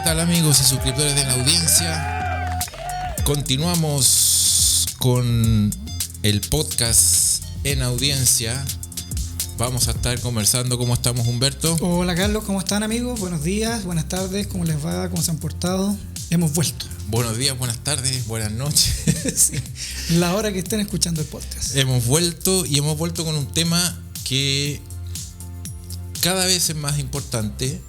tal, amigos y suscriptores de la audiencia? Continuamos con el podcast En Audiencia. Vamos a estar conversando. ¿Cómo estamos, Humberto? Hola, Carlos, ¿cómo están, amigos? Buenos días, buenas tardes, ¿cómo les va? ¿Cómo se han portado? Hemos vuelto. Buenos días, buenas tardes, buenas noches. Sí, la hora que estén escuchando el podcast. Hemos vuelto con un tema que cada vez es más importante.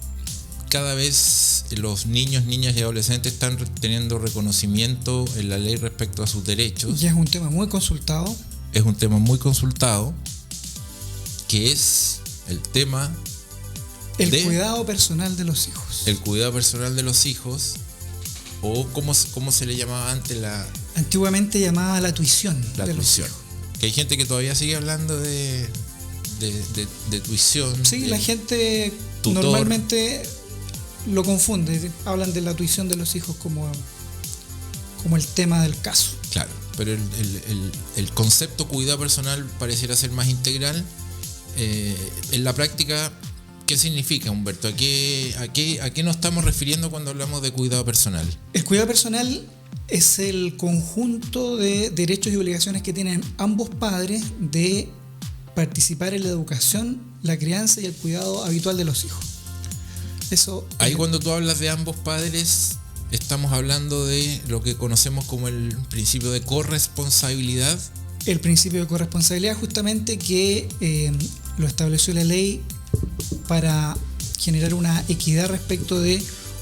Cada vez los niños, niñas y adolescentes están teniendo reconocimiento en la ley respecto a sus derechos. Y es un tema muy consultado. Es un tema muy consultado, que es el tema del cuidado personal de los hijos. El cuidado personal de los hijos, o ¿cómo se le llamaba antes? Antiguamente llamada la tuición. La tuición. Que hay gente que todavía sigue hablando de tuición. Sí, la gente tutor. Normalmente lo confunde. Hablan de la tuición de los hijos como el tema del caso. Claro, pero el concepto cuidado personal pareciera ser más integral. En la práctica, ¿qué significa, Humberto? ¿A qué nos estamos refiriendo cuando hablamos de cuidado personal? El cuidado personal es el conjunto de derechos y obligaciones que tienen ambos padres de participar en la educación, la crianza y el cuidado habitual de los hijos. Eso. Ahí cuando tú hablas de ambos padres, estamos hablando de lo que conocemos como el principio de corresponsabilidad. El principio de corresponsabilidad, justamente, que lo estableció la ley para generar una equidad respecto de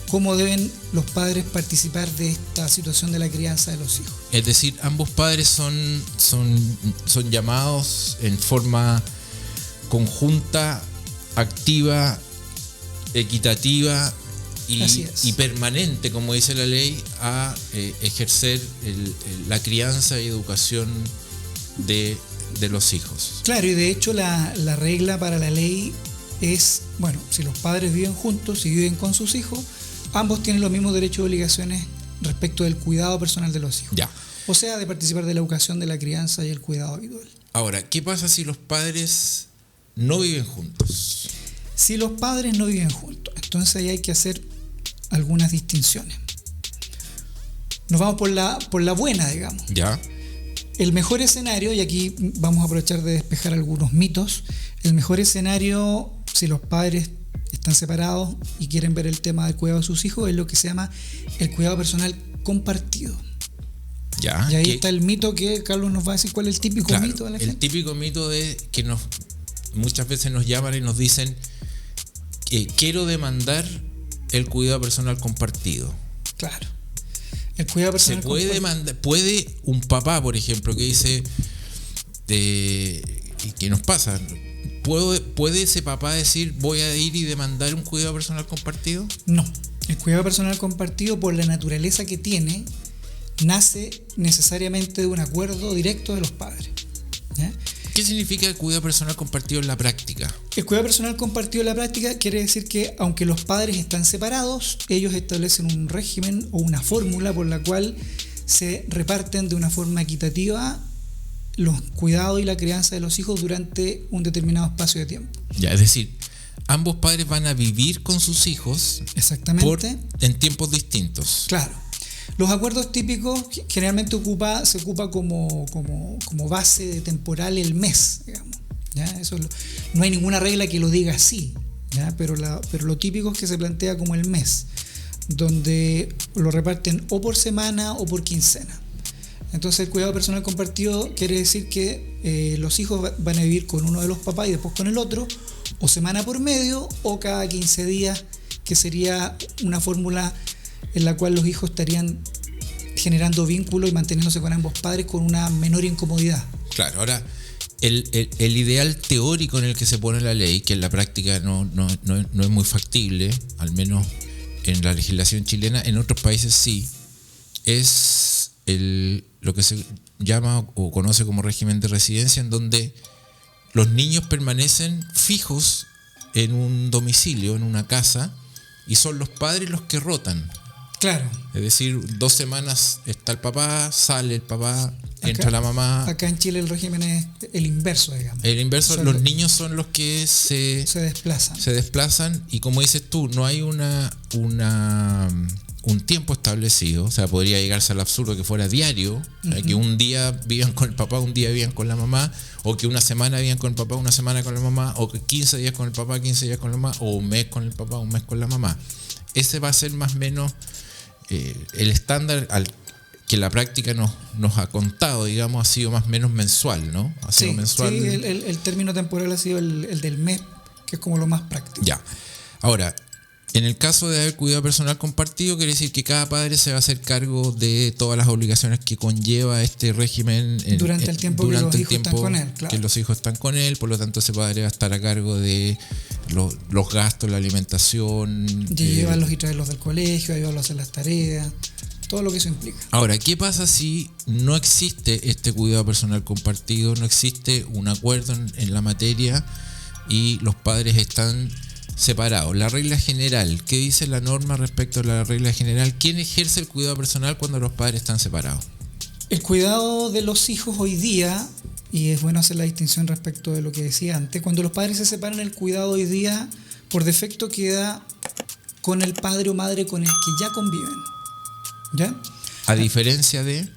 cómo deben los padres participar de esta situación de la crianza de los hijos. Es decir, ambos padres son llamados en forma conjunta, activa, equitativa y permanente, como dice la ley, a ejercer la crianza y educación de los hijos. Claro, y de hecho la regla para la ley es, bueno, si los padres viven juntos y viven con sus hijos, ambos tienen los mismos derechos y obligaciones respecto del cuidado personal de los hijos. Ya. O sea, de participar de la educación, de la crianza y el cuidado habitual. Ahora, ¿qué pasa si los padres no viven juntos? Si los padres no viven juntos, entonces ahí hay que hacer algunas distinciones. Nos vamos por la buena, digamos. Ya. El mejor escenario, y aquí vamos a aprovechar de despejar algunos mitos, el mejor escenario, si los padres están separados y quieren ver el tema del cuidado de sus hijos, es lo que se llama el cuidado personal compartido. Ya. Y ahí está el mito que Carlos nos va a decir cuál es el típico mito de la gente. El típico mito de que muchas veces nos llaman y nos dicen que quiero demandar el cuidado personal compartido. Claro. El cuidado personal se puede demandar. Puede un papá, por ejemplo, que dice ¿qué nos pasa? ¿Puede ese papá decir voy a ir y demandar un cuidado personal compartido? No. El cuidado personal compartido, por la naturaleza que tiene, nace necesariamente de un acuerdo directo de los padres. ¿Ya? ¿Qué significa el cuidado personal compartido en la práctica? El cuidado personal compartido en la práctica quiere decir que, aunque los padres están separados, ellos establecen un régimen o una fórmula por la cual se reparten de una forma equitativa los cuidados y la crianza de los hijos durante un determinado espacio de tiempo. Ya, es decir, ambos padres van a vivir con sus hijos. Exactamente. En tiempos distintos. Claro. Los acuerdos típicos generalmente se ocupa como base temporal el mes, digamos. ¿Ya? Eso no hay ninguna regla que lo diga así, ¿ya? Pero lo típico es que se plantea como el mes, donde lo reparten o por semana o por quincena. Entonces el cuidado personal compartido quiere decir que los hijos van a vivir con uno de los papás y después con el otro, o semana por medio o cada 15 días, que sería una fórmula en la cual los hijos estarían generando vínculo y manteniéndose con ambos padres con una menor incomodidad. Claro, ahora el ideal teórico en el que se pone la ley, que en la práctica no es muy factible, al menos en la legislación chilena, en otros países sí, es lo que se llama o conoce como régimen de residencia, en donde los niños permanecen fijos en un domicilio, en una casa, y son los padres los que rotan. Claro. Es decir, 2 semanas está el papá, sale el papá, entra la mamá. Acá en Chile el régimen es el inverso, digamos. El inverso, los niños son los que se desplazan y como dices tú, no hay un tiempo establecido. O sea, podría llegarse al absurdo que fuera diario, que un día vivan con el papá, un día vivan con la mamá, o que una semana vivan con el papá, una semana con la mamá, o que 15 días con el papá, 15 días con la mamá, o un mes con el papá, un mes con la mamá. Ese va a ser más o menos el estándar al que la práctica nos ha contado, digamos, ha sido más o menos mensual, ¿no? Ha sido mensual. Sí, el término temporal ha sido el del mes, que es como lo más práctico. Ya. Ahora, en el caso de haber cuidado personal compartido, quiere decir que cada padre se va a hacer cargo de todas las obligaciones que conlleva este régimen durante el tiempo que los hijos están con él. Claro. Que los hijos están con él, por lo tanto ese padre va a estar a cargo de los gastos, la alimentación. Y llevarlos y traerlos del colegio, ayudarlos a hacer las tareas, todo lo que eso implica. Ahora, ¿qué pasa si no existe este cuidado personal compartido, no existe un acuerdo en la materia y los padres están separados? La regla general, ¿qué dice la norma respecto a la regla general? ¿Quién ejerce el cuidado personal cuando los padres están separados? El cuidado de los hijos hoy día, y es bueno hacer la distinción respecto de lo que decía antes, cuando los padres se separan, el cuidado hoy día por defecto queda con el padre o madre con el que ya conviven. ¿Ya? A diferencia de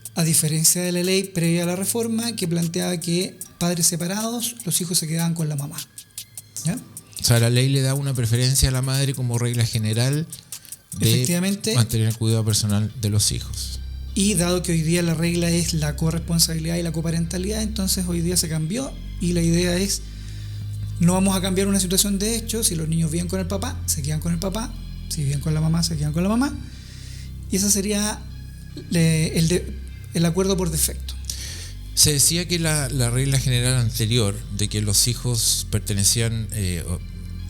la ley previa a la reforma que planteaba que padres separados, los hijos se quedaban con la mamá. ¿Ya? O sea, la ley le da una preferencia a la madre como regla general de mantener el cuidado personal de los hijos. Y dado que hoy día la regla es la corresponsabilidad y la coparentalidad, entonces hoy día se cambió y la idea es, no vamos a cambiar una situación de hecho. Si los niños viven con el papá, se quedan con el papá. Si viven con la mamá, se quedan con la mamá. Y ese sería el acuerdo por defecto. Se decía que la regla general anterior de que los hijos pertenecían,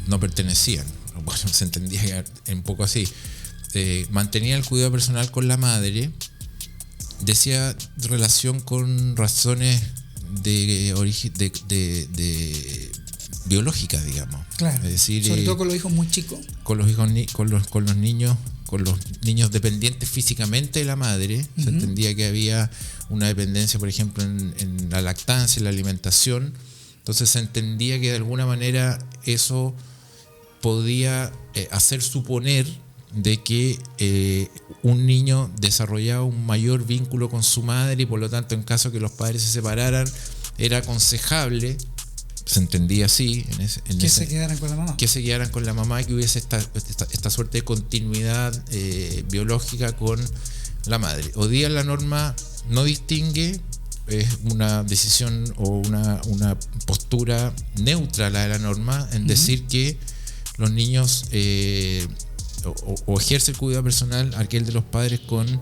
no pertenecían, bueno, se entendía un poco así, mantenía el cuidado personal con la madre, decía relación con razones de origen de biológicas, digamos. Claro. Es decir, sobre todo con los hijos muy chicos. Con los niños dependientes físicamente de la madre. Se entendía que había una dependencia, por ejemplo, en la lactancia, en la alimentación. Entonces se entendía que de alguna manera eso podía hacer suponer de que un niño desarrollaba un mayor vínculo con su madre y por lo tanto en caso que los padres se separaran era aconsejable, se entendía así, se quedaran con la mamá. Que se quedaran con la mamá y que hubiese esta suerte de continuidad biológica con la madre. Hoy día la norma no distingue, es una decisión o una postura neutra la de la norma en decir que los niños o ejerce el cuidado personal aquel de los padres con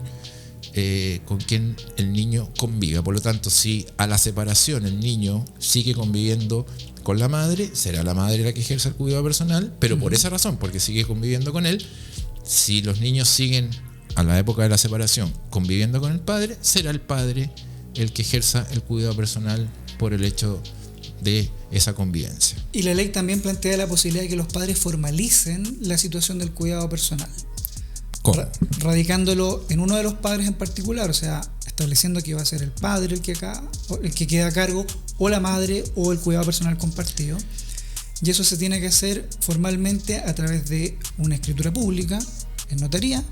quien el niño conviva. Por lo tanto, si a la separación el niño sigue conviviendo con la madre, será la madre la que ejerce el cuidado personal, pero por esa razón, porque sigue conviviendo con él. Si los niños siguen a la época de la separación conviviendo con el padre, será el padre el que ejerza el cuidado personal por el hecho de esa convivencia. Y la ley también plantea la posibilidad de que los padres formalicen la situación del cuidado personal. ¿Cómo? Radicándolo en uno de los padres en particular, o sea, estableciendo que va a ser el padre el que queda a cargo, o la madre, o el cuidado personal compartido. Y eso se tiene que hacer formalmente a través de una escritura pública en notaría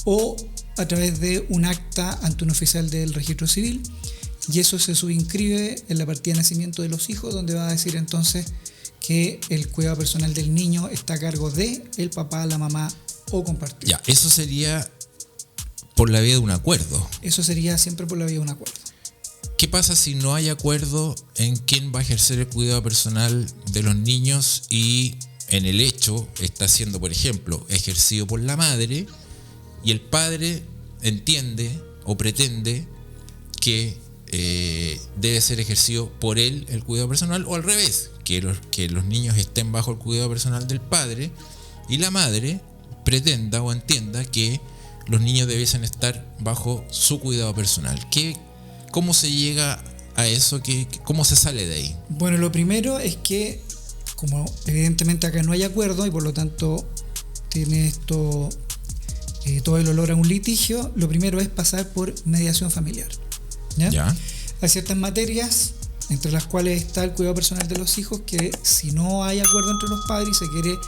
o a través de un acta ante un oficial del registro civil, y eso se subinscribe en la partida de nacimiento de los hijos, donde va a decir entonces que el cuidado personal del niño está a cargo de el papá, la mamá o compartido. Ya, eso sería por la vía de un acuerdo. Eso sería siempre por la vía de un acuerdo. ¿Qué pasa si no hay acuerdo en quién va a ejercer el cuidado personal de los niños y en el hecho está siendo, por ejemplo, ejercido por la madre y el padre entiende o pretende que debe ser ejercido por él el cuidado personal, o al revés, que los niños estén bajo el cuidado personal del padre y la madre pretenda o entienda que los niños debiesen estar bajo su cuidado personal? ¿Cómo se llega a eso? ¿Cómo se sale de ahí? Bueno, lo primero es que, como evidentemente acá no hay acuerdo y por lo tanto tiene esto todavía lo logra un litigio, lo primero es pasar por mediación familiar. ¿Ya? Hay ciertas materias, entre las cuales está el cuidado personal de los hijos, que si no hay acuerdo entre los padres y se quiere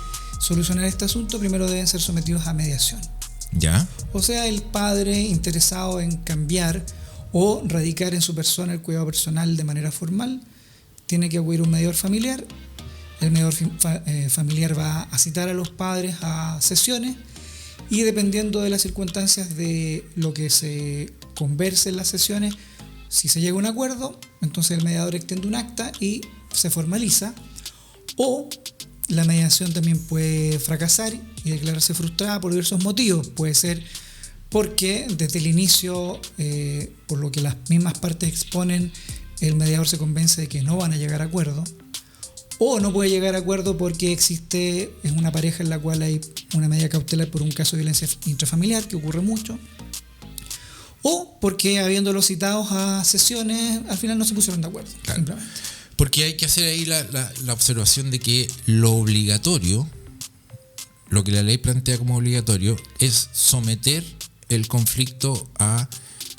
solucionar este asunto, primero deben ser sometidos a mediación. ¿Ya? O sea, el padre interesado en cambiar o radicar en su persona el cuidado personal de manera formal, tiene que acudir a un mediador familiar. El mediador familiar va a citar a los padres a sesiones y dependiendo de las circunstancias de lo que se converse en las sesiones, si se llega a un acuerdo, entonces el mediador extiende un acta y se formaliza, o la mediación también puede fracasar y declararse frustrada por diversos motivos. Puede ser porque desde el inicio, por lo que las mismas partes exponen, el mediador se convence de que no van a llegar a acuerdo, o no puede llegar a acuerdo porque existe una pareja en la cual hay una medida cautelar por un caso de violencia intrafamiliar, que ocurre mucho, o porque habiéndolos citados a sesiones, al final no se pusieron de acuerdo. Claro. Simplemente. Porque hay que hacer ahí la observación de que lo obligatorio, lo que la ley plantea como obligatorio, es someter el conflicto a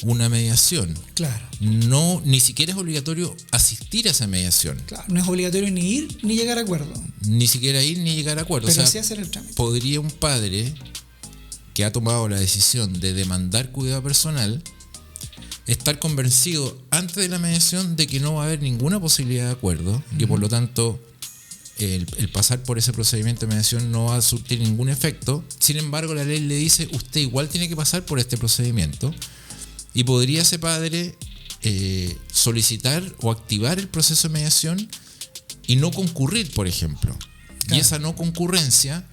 una mediación. Claro. No, ni siquiera es obligatorio asistir a esa mediación. Claro, no es obligatorio ni ir ni llegar a acuerdo. Ni siquiera ir ni llegar a acuerdo. Pero o sea, sí hacer el trámite. podría un padre que ha tomado la decisión de demandar cuidado personal estar convencido antes de la mediación de que no va a haber ninguna posibilidad de acuerdo, que por lo tanto el pasar por ese procedimiento de mediación no va a surtir ningún efecto. Sin embargo, la ley le dice, usted igual tiene que pasar por este procedimiento, y podría ese padre solicitar o activar el proceso de mediación y no concurrir, por ejemplo. Claro. Y esa no concurrencia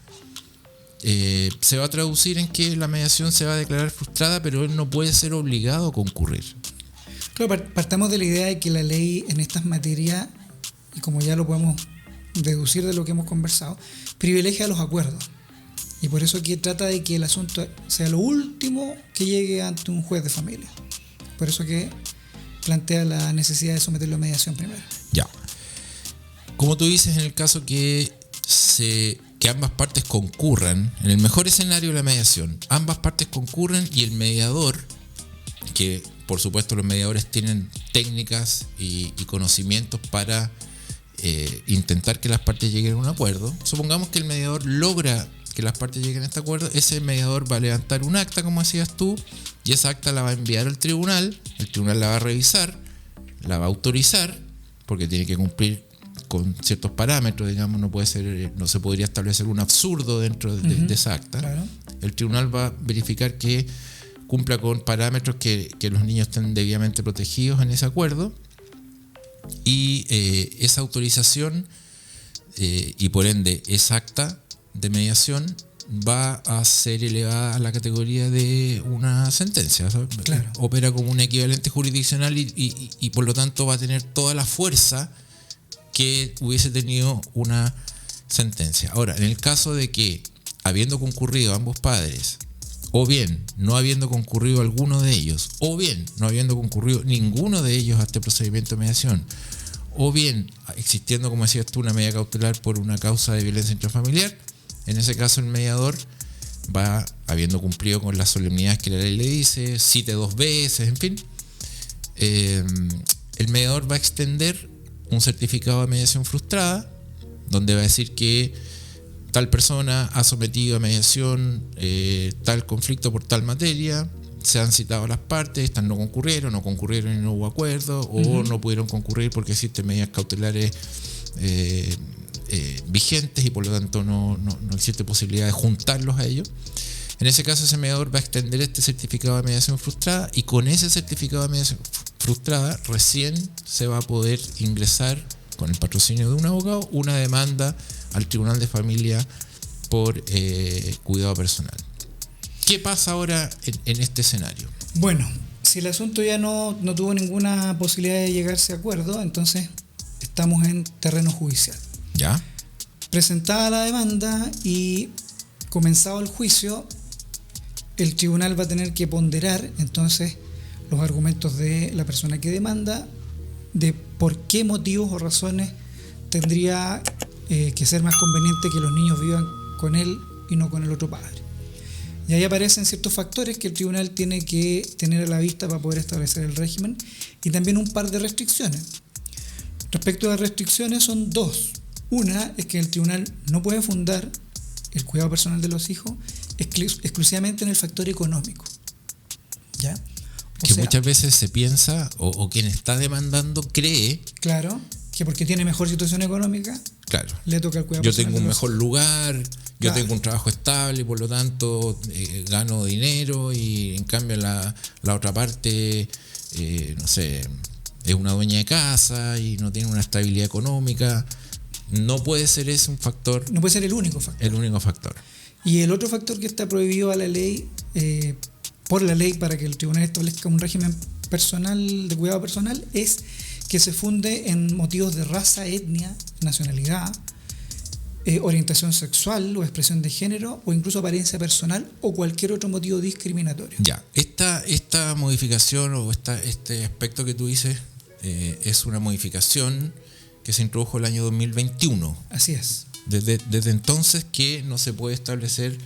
se va a traducir en que la mediación se va a declarar frustrada, pero él no puede ser obligado a concurrir. Claro, partamos de la idea de que la ley en estas materias, y como ya lo podemos deducir de lo que hemos conversado, privilegia los acuerdos. Y por eso aquí trata de que el asunto sea lo último que llegue ante un juez de familia. Por eso que plantea la necesidad de someterlo a mediación primero. Ya. Como tú dices, en el caso que ambas partes concurran, en el mejor escenario de la mediación, ambas partes concurren y el mediador, que por supuesto los mediadores tienen técnicas y conocimientos para intentar que las partes lleguen a un acuerdo. Supongamos que el mediador logra que las partes lleguen a este acuerdo, ese mediador va a levantar un acta, como decías tú, y esa acta la va a enviar al tribunal, el tribunal la va a revisar, la va a autorizar, porque tiene que cumplir con ciertos parámetros, digamos, no se podría establecer un absurdo dentro de esa acta. Claro. El tribunal va a verificar que cumpla con parámetros que los niños estén debidamente protegidos en ese acuerdo, y esa autorización y por ende esa acta de mediación va a ser elevada a la categoría de una sentencia. Claro. Opera como un equivalente jurisdiccional y por lo tanto va a tener toda la fuerza que hubiese tenido una sentencia. Ahora, en el caso de que, habiendo concurrido ambos padres, o bien no habiendo concurrido alguno de ellos, o bien no habiendo concurrido ninguno de ellos a este procedimiento de mediación, o bien existiendo, como decías tú, una medida cautelar por una causa de violencia intrafamiliar, en ese caso el mediador va, habiendo cumplido con las solemnidades que la ley le dice, cite 2 veces, en fin, el mediador va a extender un certificado de mediación frustrada, donde va a decir que tal persona ha sometido a mediación tal conflicto por tal materia, se han citado las partes, estas no concurrieron y no hubo acuerdo, o no pudieron concurrir porque existen medidas cautelares vigentes y por lo tanto no existe posibilidad de juntarlos a ellos. En ese caso, ese mediador va a extender este certificado de mediación frustrada, y con ese certificado de mediación frustrada recién se va a poder ingresar, con el patrocinio de un abogado, una demanda al Tribunal de Familia por cuidado personal. ¿Qué pasa ahora en este escenario? Bueno, si el asunto ya no tuvo ninguna posibilidad de llegarse a acuerdo, entonces estamos en terreno judicial. ¿Ya? Presentada la demanda y comenzado el juicio, el tribunal va a tener que ponderar entonces los argumentos de la persona que demanda, de por qué motivos o razones tendría que ser más conveniente que los niños vivan con él y no con el otro padre. Y ahí aparecen ciertos factores que el tribunal tiene que tener a la vista para poder establecer el régimen, y también un par de restricciones. Respecto a las restricciones son dos. Una es que el tribunal no puede fundar el cuidado personal de los hijos exclusivamente en el factor económico. ¿Ya? Que muchas veces se piensa, o quien está demandando cree... Claro, que porque tiene mejor situación económica, claro, le toca el cuidado yo personal. tengo un mejor lugar, yo claro, tengo un trabajo estable y por lo tanto gano dinero, y en cambio la otra parte, no sé, es una dueña de casa y no tiene una estabilidad económica. No puede ser ese un factor. No puede ser el único factor. El único factor. Y el otro factor que está prohibido a la ley, por la ley, para que el tribunal establezca un régimen personal de cuidado personal, es que se funde en motivos de raza, etnia, nacionalidad, orientación sexual o expresión de género, o incluso apariencia personal o cualquier otro motivo discriminatorio. Ya, esta modificación o este aspecto que tú dices es una modificación que se introdujo el año 2021. Así es. Desde entonces que no se puede establecer,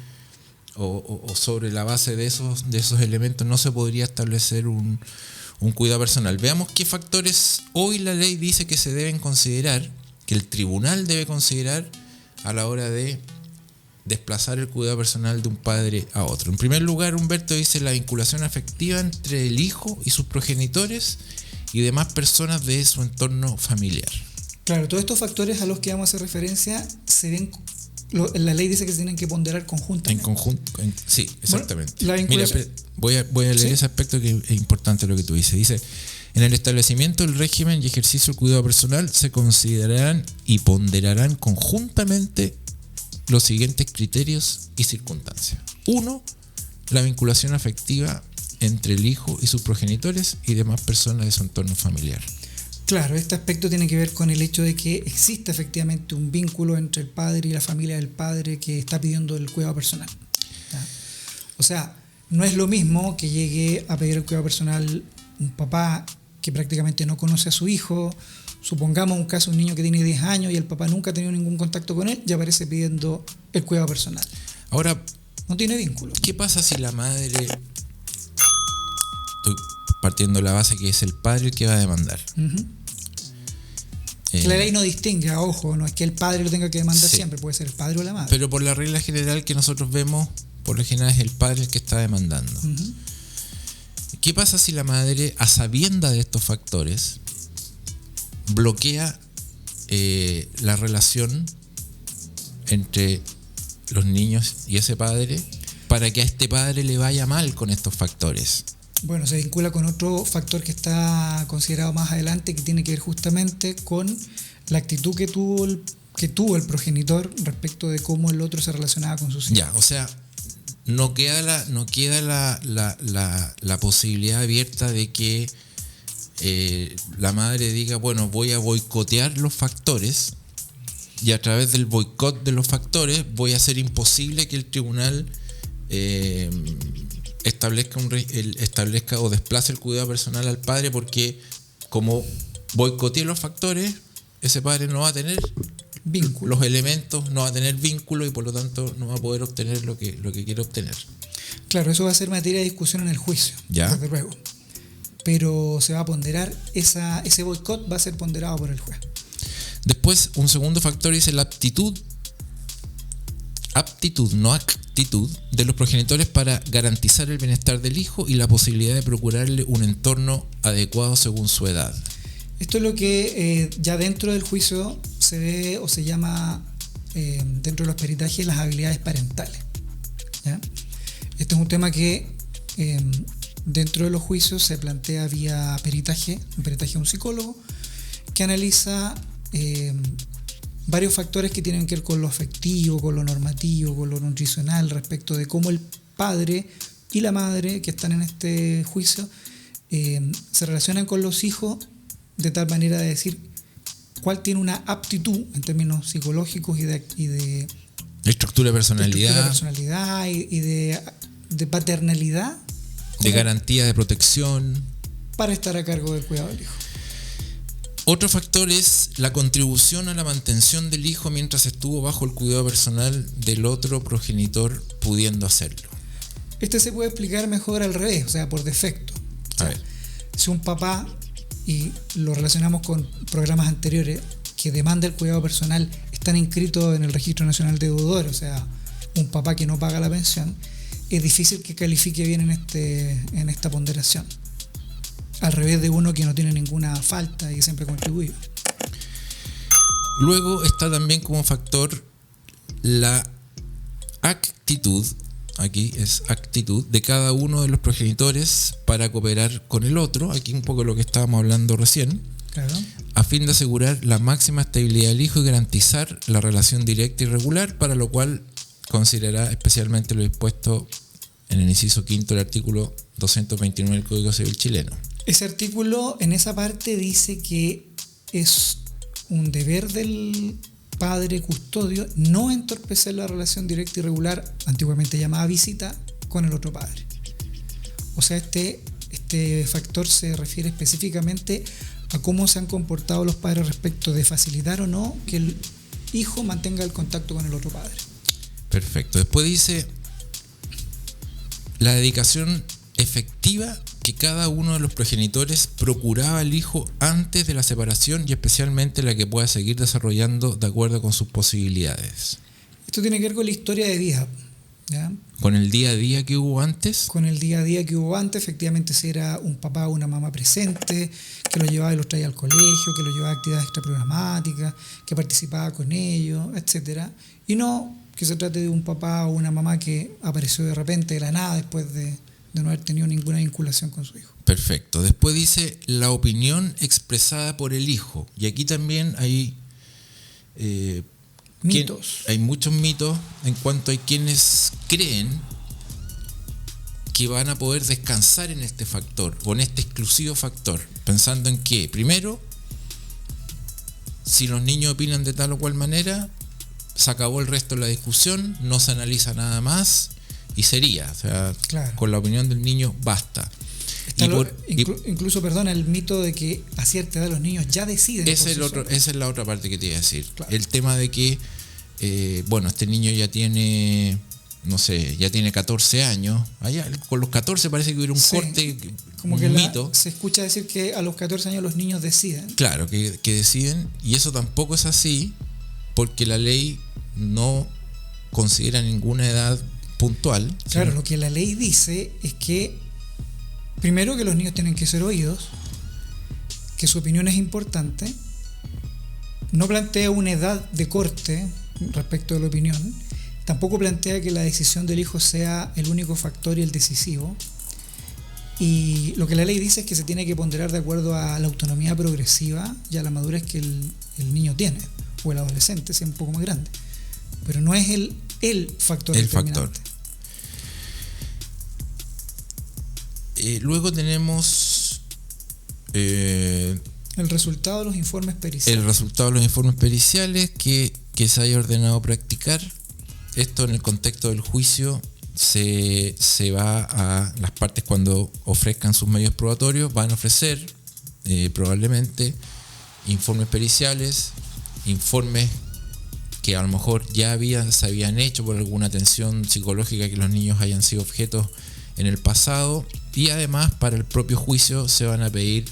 o sobre la base de esos elementos no se podría establecer un cuidado personal. Veamos qué factores hoy la ley dice que se deben considerar, que el tribunal debe considerar a la hora de desplazar el cuidado personal de un padre a otro. En primer lugar, Humberto dice la vinculación afectiva entre el hijo y sus progenitores y demás personas de su entorno familiar. Claro, todos estos factores a los que vamos a hacer referencia se ven, la ley dice que se tienen que ponderar conjuntamente. En conjunto, sí, exactamente. Bueno, la vinculación... Mira, voy a leer, ¿sí?, ese aspecto que es importante lo que tú dices. Dice, en el establecimiento del régimen y ejercicio del cuidado personal se considerarán y ponderarán conjuntamente los siguientes criterios y circunstancias. 1. La vinculación afectiva entre el hijo y sus progenitores y demás personas de su entorno familiar. Claro, este aspecto tiene que ver con el hecho de que existe efectivamente un vínculo entre el padre y la familia del padre que está pidiendo el cuidado personal. ¿Ya? O sea, no es lo mismo que llegue a pedir el cuidado personal un papá que prácticamente no conoce a su hijo. Supongamos un caso, un niño que tiene 10 años y el papá nunca ha tenido ningún contacto con él, ya aparece pidiendo el cuidado personal. Ahora, no tiene vínculo. ¿Qué pasa si la madre... Estoy partiendo de la base que es el padre el que va a demandar. Uh-huh. Que la ley no distingue, ojo, no es que el padre lo tenga que demandar, sí, siempre, puede ser el padre o la madre. Pero por la regla general que nosotros vemos, por lo general es el padre el que está demandando. Uh-huh. ¿Qué pasa si la madre, a sabiendas de estos factores, bloquea la relación entre los niños y ese padre para que a este padre le vaya mal con estos factores? Bueno, se vincula con otro factor que está considerado más adelante, que tiene que ver justamente con la actitud que tuvo el progenitor respecto de cómo el otro se relacionaba con sus hijos. Ya, o sea, no queda la posibilidad abierta de que la madre diga, bueno, voy a boicotear los factores y a través del boicot de los factores voy a hacer imposible que el tribunal establezca o desplace el cuidado personal al padre, porque como boicoteé los factores, ese padre no va a tener vínculo, los elementos, no va a tener vínculo y por lo tanto no va a poder obtener lo que quiere obtener. Claro, eso va a ser materia de discusión en el juicio, ¿ya?, desde luego. Pero se va a ponderar, ese boicot va a ser ponderado por el juez. Después, un segundo factor dice la aptitud, no actitud, de los progenitores para garantizar el bienestar del hijo y la posibilidad de procurarle un entorno adecuado según su edad. Esto es lo que ya dentro del juicio se ve o se llama, dentro de los peritajes, las habilidades parentales. ¿Ya? Este es un tema que dentro de los juicios se plantea vía peritaje, un peritaje de un psicólogo que analiza varios factores que tienen que ver con lo afectivo, con lo normativo, con lo nutricional, respecto de cómo el padre y la madre que están en este juicio se relacionan con los hijos, de tal manera de decir cuál tiene una aptitud en términos psicológicos y de estructura de personalidad, y de paternalidad, de garantía de protección para estar a cargo del cuidado del hijo. Otro factor es la contribución a la mantención del hijo mientras estuvo bajo el cuidado personal del otro progenitor, pudiendo hacerlo. Este se puede explicar mejor al revés, o sea, por defecto. O sea, A ver. si un papá, y lo relacionamos con programas anteriores, que demanda el cuidado personal, están inscritos en el Registro Nacional de Deudores, o sea, un papá que no paga la pensión, es difícil que califique bien en esta ponderación. Al revés de uno que no tiene ninguna falta y que siempre contribuye. Luego está también como factor la actitud, aquí es actitud, de cada uno de los progenitores para cooperar con el otro, aquí un poco lo que estábamos hablando recién, Claro. a fin de asegurar la máxima estabilidad del hijo y garantizar la relación directa y regular, para lo cual considerará especialmente lo dispuesto en el inciso quinto del artículo 229 del Código Civil chileno. Ese artículo en esa parte dice que es un deber del padre custodio no entorpecer la relación directa y regular, antiguamente llamada visita, con el otro padre. O sea, este factor se refiere específicamente a cómo se han comportado los padres respecto de facilitar o no que el hijo mantenga el contacto con el otro padre. Perfecto. Después dice la dedicación efectiva que cada uno de los progenitores procuraba al hijo antes de la separación y especialmente la que pueda seguir desarrollando de acuerdo con sus posibilidades. Esto tiene que ver con la historia de vida, ¿ya? Con el día a día que hubo antes. Con el día a día que hubo antes, efectivamente, si era un papá o una mamá presente, que lo llevaba y los traía al colegio, que lo llevaba a actividades extraprogramáticas, que participaba con ellos, etcétera. Y no que se trate de un papá o una mamá que apareció de repente de la nada después de no haber tenido ninguna vinculación con su hijo. Perfecto. Después dice la opinión expresada por el hijo. Y aquí también hay mitos. Hay muchos mitos en cuanto a quienes creen que van a poder descansar en este factor o en este exclusivo factor, pensando en que, primero, si los niños opinan de tal o cual manera, se acabó el resto de la discusión, no se analiza nada más y sería, o sea, Claro. con la opinión del niño basta. Está incluso, perdona, el mito de que a cierta edad los niños ya deciden. Esa es la otra parte que te iba a decir. Claro. El tema de que, este niño ya tiene, no sé, ya tiene 14 años. Allá, con los 14 parece que hubiera un corte, como un que mito. se escucha decir que a los 14 años los niños deciden. Claro, que deciden, y eso tampoco es así, porque la ley no considera ninguna edad puntual. Claro, sino lo que la ley dice es que, primero, que los niños tienen que ser oídos, que su opinión es importante, no plantea una edad de corte respecto de la opinión, tampoco plantea que la decisión del hijo sea el único factor y el decisivo, y lo que la ley dice es que se tiene que ponderar de acuerdo a la autonomía progresiva y a la madurez que el niño tiene, o el adolescente, si es un poco más grande, pero no es el factor determinante. Luego tenemos el resultado de los informes periciales. El resultado de los informes periciales que se haya ordenado practicar. Esto en el contexto del juicio se va a las partes cuando ofrezcan sus medios probatorios, van a ofrecer probablemente informes periciales, informes que a lo mejor ya se habían hecho por alguna atención psicológica que los niños hayan sido objetos en el pasado, y además para el propio juicio se van a pedir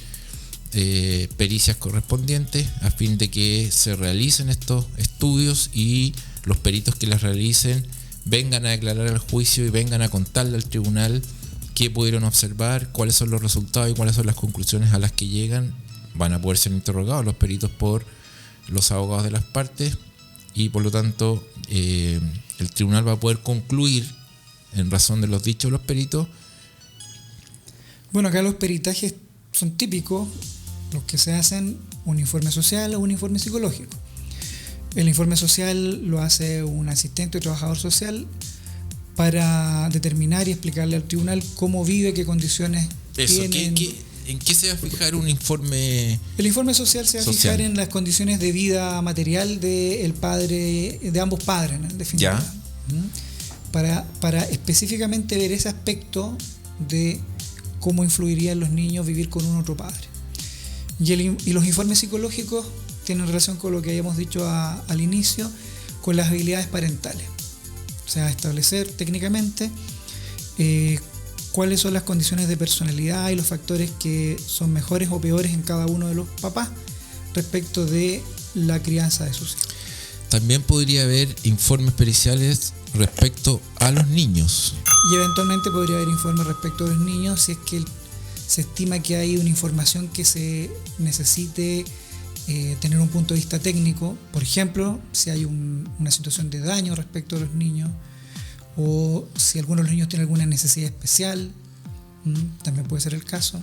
pericias correspondientes a fin de que se realicen estos estudios y los peritos que las realicen vengan a declarar al juicio y vengan a contarle al tribunal qué pudieron observar, cuáles son los resultados y cuáles son las conclusiones a las que llegan. Van a poder ser interrogados los peritos por los abogados de las partes y por lo tanto el tribunal va a poder concluir en razón de los dichos de los peritos. Bueno, acá los peritajes son típicos, los que se hacen un informe social o un informe psicológico. El informe social lo hace un asistente o trabajador social para determinar y explicarle al tribunal cómo vive, qué condiciones tiene. ¿En qué se va a fijar un informe? El informe social se va a fijar en las condiciones de vida material del padre, de ambos padres, ¿no? En definitiva. Ya. Para específicamente ver ese aspecto de cómo influiría en los niños vivir con un otro padre. Y los informes psicológicos tienen relación con lo que habíamos dicho al inicio, con las habilidades parentales. O sea, establecer técnicamente cuáles son las condiciones de personalidad y los factores que son mejores o peores en cada uno de los papás respecto de la crianza de sus hijos. También podría haber informes periciales respecto a los niños. Y eventualmente podría haber informes respecto a los niños si es que se estima que hay una información que se necesite tener un punto de vista técnico. Por ejemplo, si hay una situación de daño respecto a los niños, o si alguno de los niños tiene alguna necesidad especial, también puede ser el caso.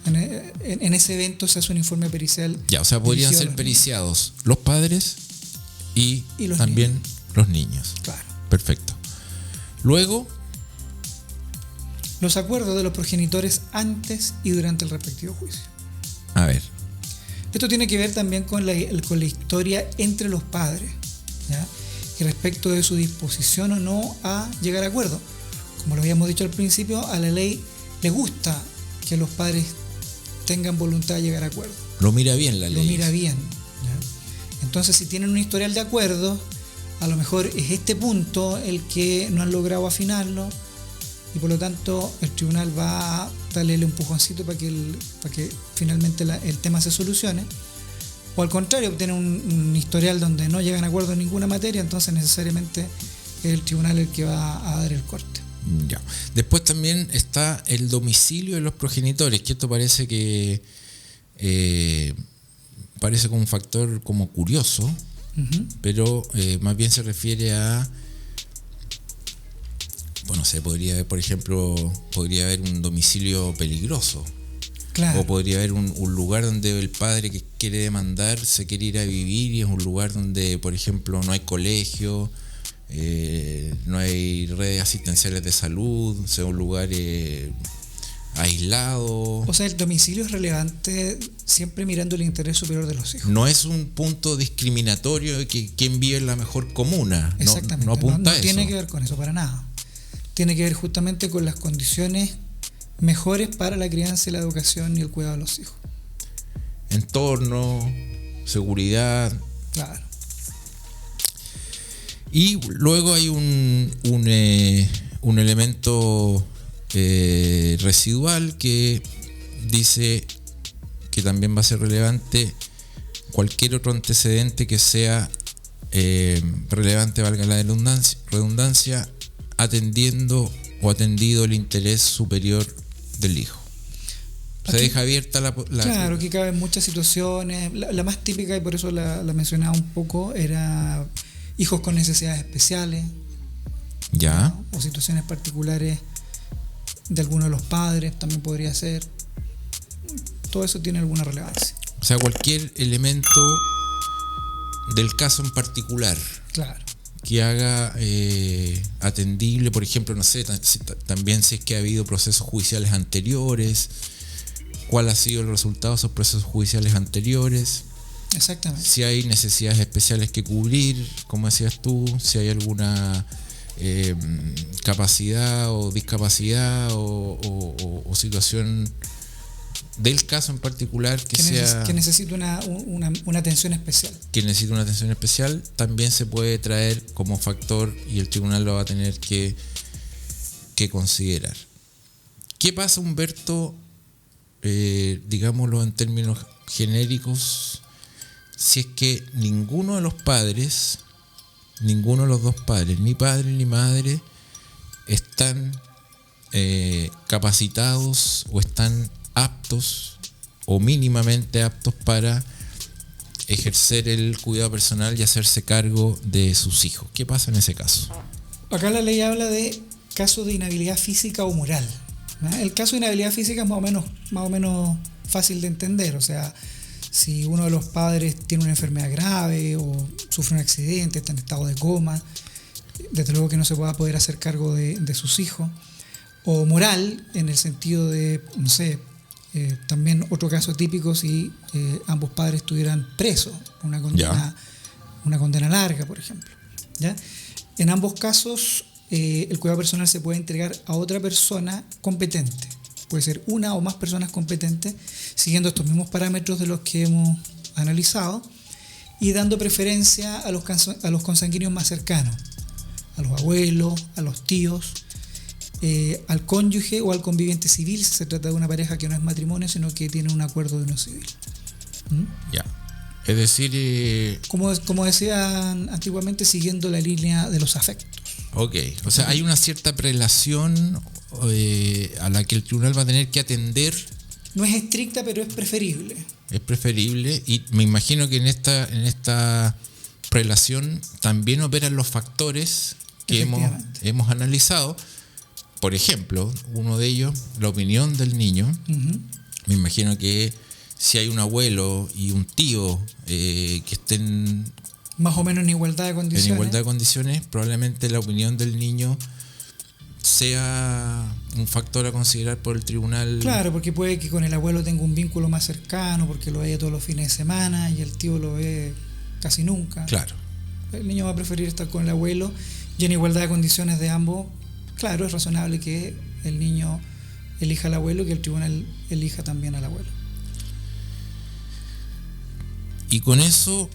En ese evento se hace un informe pericial. Ya, o sea, podrían ser periciados los padres y también niños. Los niños. Claro. Perfecto. Luego, los acuerdos de los progenitores antes y durante el respectivo juicio. A ver. Esto tiene que ver también con la historia entre los padres, ¿ya? Y respecto de su disposición o no a llegar a acuerdo. Como lo habíamos dicho al principio, a la ley le gusta que los padres tengan voluntad de llegar a acuerdo. Lo mira bien la ley. Lo mira bien, ¿ya? Entonces, si tienen un historial de acuerdo, a lo mejor es este punto el que no han logrado afinarlo, y por lo tanto el tribunal va a darle el empujoncito para que finalmente el tema se solucione. O al contrario, obtienen un historial donde no llegan a acuerdo en ninguna materia, entonces necesariamente es el tribunal el que va a dar el corte. Ya. Después también está el domicilio de los progenitores, que esto parece que parece como un factor como curioso, pero más bien se refiere a, bueno, podría haber, por ejemplo, podría haber un domicilio peligroso. Claro. O podría haber un lugar donde el padre que quiere demandar se quiere ir a vivir, y es un lugar donde, por ejemplo, no hay colegio, no hay redes asistenciales de salud, o sea, un lugar aislado. O sea, el domicilio es relevante siempre mirando el interés superior de los hijos. No es un punto discriminatorio de que quien vive en la mejor comuna. Exactamente. No apunta a eso. No tiene que ver con eso para nada. Tiene que ver justamente con las condiciones mejores para la crianza y la educación y el cuidado de los hijos. Entorno, seguridad. Claro. Y luego hay un elemento residual que dice que también va a ser relevante cualquier otro antecedente que sea relevante, valga la redundancia, atendiendo o atendido el interés superior del hijo. Se deja abierta la... Claro, que caben muchas situaciones. La más típica, y por eso la mencionaba un poco, era hijos con necesidades especiales. Ya. ¿No? O situaciones particulares de alguno de los padres, también podría ser. Todo eso tiene alguna relevancia. O sea, cualquier elemento del caso en particular. Claro. Que haga atendible, por ejemplo, no sé, también si es que ha habido procesos judiciales anteriores, cuál ha sido el resultado de esos procesos judiciales anteriores. Exactamente. Si hay necesidades especiales que cubrir, como decías tú, si hay alguna capacidad o discapacidad o situación del caso en particular que necesita una atención especial. Que necesita una atención especial, también se puede traer como factor y el tribunal lo va a tener que considerar. ¿Qué pasa, Humberto, digámoslo en términos genéricos, si es que ninguno de los dos padres, ni padre ni madre, están capacitados o están aptos o mínimamente aptos para ejercer el cuidado personal y hacerse cargo de sus hijos? ¿Qué pasa en ese caso? Acá la ley habla de casos de inhabilidad física o moral, ¿no? El caso de inhabilidad física es más o menos fácil de entender. O sea, si uno de los padres tiene una enfermedad grave o sufre un accidente, está en estado de coma, desde luego que no se va a poder hacer cargo de sus hijos. O moral, en el sentido de, no sé, también otro caso típico si ambos padres estuvieran presos, una condena larga, por ejemplo. ¿Ya? En ambos casos, el cuidado personal se puede entregar a otra persona competente. Puede ser una o más personas competentes, siguiendo estos mismos parámetros de los que hemos analizado y dando preferencia a los consanguíneos más cercanos, a los abuelos, a los tíos, al cónyuge o al conviviente civil si se trata de una pareja que no es matrimonio, sino que tiene un acuerdo de unión civil. Ya. Es decir, Como decían antiguamente, siguiendo la línea de los afectos. ok, o sea, hay una cierta prelación a la que el tribunal va a tener que atender. No es estricta, pero es preferible. Es preferible, y me imagino que en esta prelación también operan los factores que hemos analizado. Por ejemplo, uno de ellos, la opinión del niño. Uh-huh. Me imagino que si hay un abuelo y un tío que estén más o menos en igualdad de condiciones. En igualdad de condiciones, probablemente la opinión del niño sea un factor a considerar por el tribunal. Claro, porque puede que con el abuelo tenga un vínculo más cercano, porque lo vea todos los fines de semana y el tío lo ve casi nunca. Claro. El niño va a preferir estar con el abuelo y en igualdad de condiciones de ambos. Claro, es razonable que el niño elija al abuelo y que el tribunal elija también al abuelo. Y con eso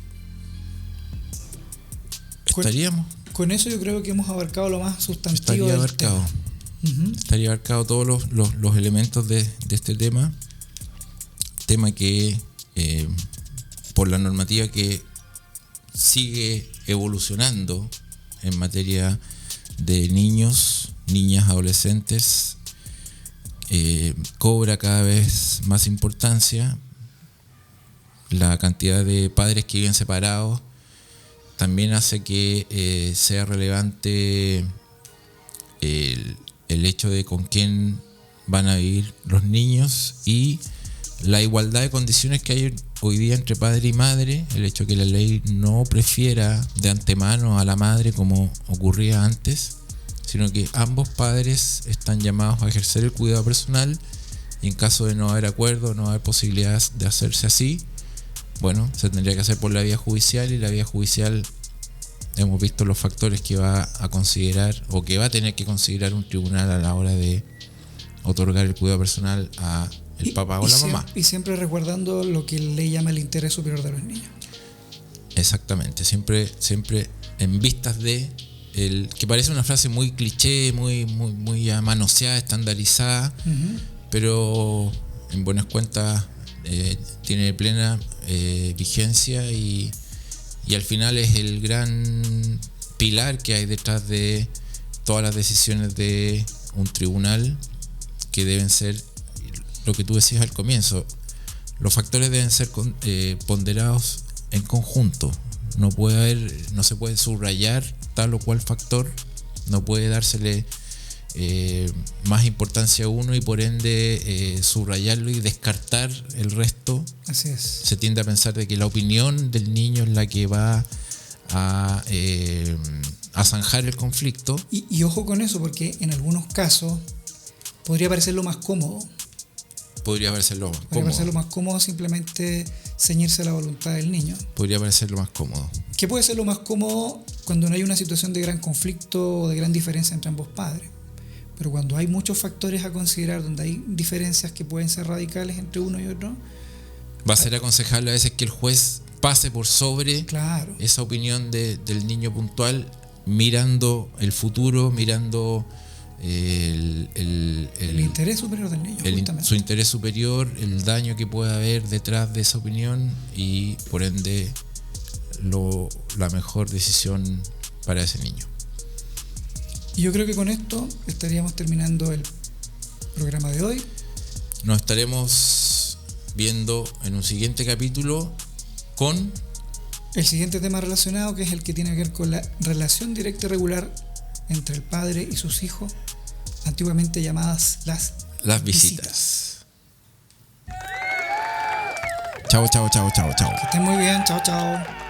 estaríamos. Con eso yo creo que hemos abarcado lo más sustantivo del tema. Uh-huh. Estaría abarcado todos los elementos de este tema que por la normativa que sigue evolucionando en materia de niños, niñas, adolescentes, cobra cada vez más importancia. La cantidad de padres que viven separados también hace que sea relevante el hecho de con quién van a vivir los niños y la igualdad de condiciones que hay hoy día entre padre y madre, el hecho de que la ley no prefiera de antemano a la madre como ocurría antes, sino que ambos padres están llamados a ejercer el cuidado personal y en caso de no haber acuerdo, no haber posibilidades de hacerse así, bueno, se tendría que hacer por la vía judicial y la vía judicial hemos visto los factores que va a considerar o que va a tener que considerar un tribunal a la hora de otorgar el cuidado personal a el papá o la mamá. Y siempre resguardando lo que le llama el interés superior de los niños. Exactamente, siempre en vistas de el que parece una frase muy cliché, muy manoseada, estandarizada, uh-huh. Pero en buenas cuentas tiene plena vigencia y al final es el gran pilar que hay detrás de todas las decisiones de un tribunal, que deben ser lo que tú decías al comienzo. Los factores deben ser ponderados en conjunto. No se puede subrayar tal o cual factor, no puede dársele más importancia a uno y por ende subrayarlo y descartar el resto. Así es. Se tiende a pensar de que la opinión del niño es la que va a zanjar el conflicto. Y ojo con eso, porque en algunos casos podría parecer lo más cómodo. Podría parecer lo más cómodo simplemente ceñirse a la voluntad del niño. Podría parecer lo más cómodo. ¿Qué puede ser lo más cómodo cuando no hay una situación de gran conflicto o de gran diferencia entre ambos padres? Pero cuando hay muchos factores a considerar, donde hay diferencias que pueden ser radicales entre uno y otro, va a ser aconsejable a veces que el juez pase por sobre esa opinión del niño puntual, mirando el futuro, mirando el interés superior del niño, su interés superior, el daño que pueda haber detrás de esa opinión y por ende la mejor decisión para ese niño. Y yo creo que con esto estaríamos terminando el programa de hoy. Nos estaremos viendo en un siguiente capítulo con el siguiente tema relacionado, que es el que tiene que ver con la relación directa y regular entre el padre y sus hijos, antiguamente llamadas las visitas. Chao. Que estén muy bien, chao.